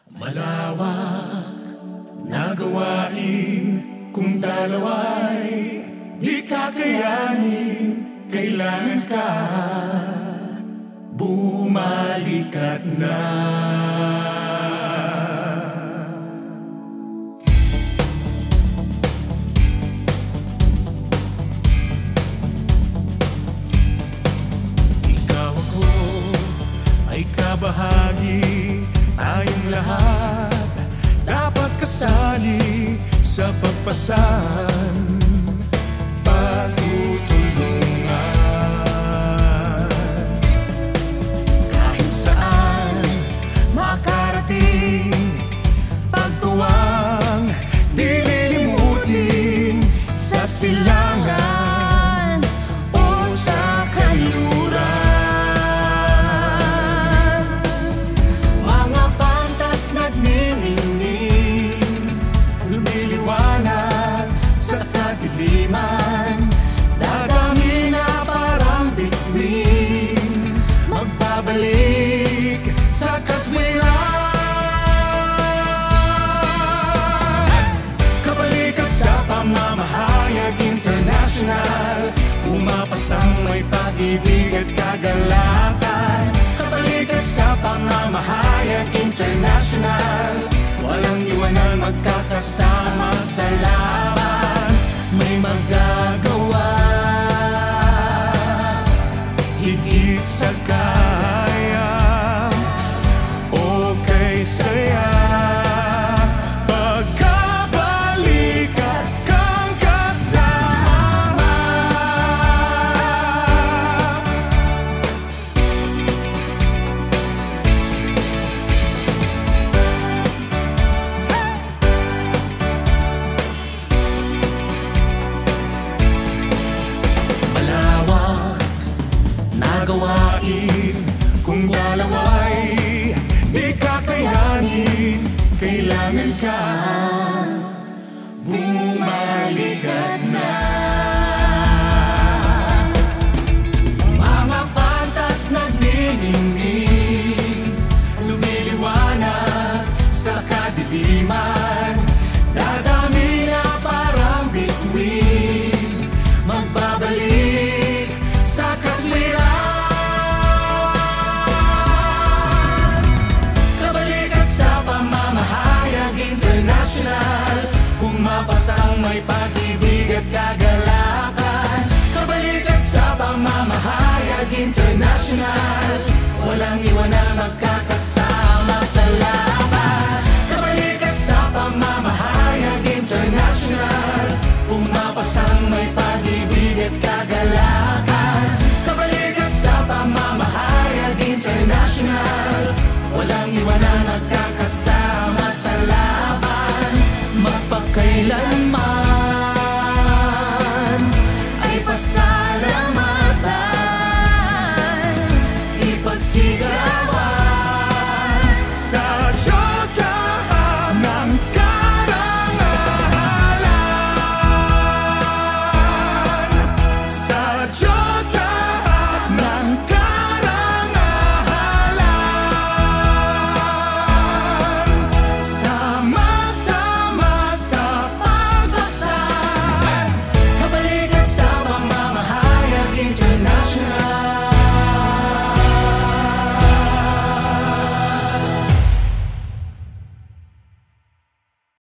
Malawak na gawain kung dalawa'y di kakayanin, kailangan ka bumalik at na. Ikaw ako ay kabahagi, tayong lahat dapat kasali sa pagpasan, pagtutulungan. Kahit saan makarating, pagtuwang di lilimutin sa silangan o sa kanluran. Mga pantas nagniningning, lumiliwanag sa kadiliman, dadami na parang bituin, magbabalik sa katwiran. Kabalikat sa pamamahayag international, pumapasang may pag-ibig at kagalakan. Kabalikat sa pamamahayag international, walang iwanan, magkakasama sa laban. May magagawa higit sa kaya o kay saya. Pagkabalik at kang kasama. Malawak na gawain kung dalawa'y di kakayanin, kailangan ka bumalik at na. Mga pantas nagniningning, lumiliwanag sa kadiliman, dadami na parang bituin, magbabalik sa katwiran. Kabalikat sa pamamahayag international, pumapasang may pag-ibig at kagalakan. Kabalikat sa pamamahayag international, walang iwanan, magkakasama sa laban. Kabalikat sa pamamahayag international, pumapasang may pag-ibig at kagalakan. Kabalikat sa pamamahayag international, walang iwanan, magkakasama sa laban. Magpakailanman ay pasalamatan, ipagsiga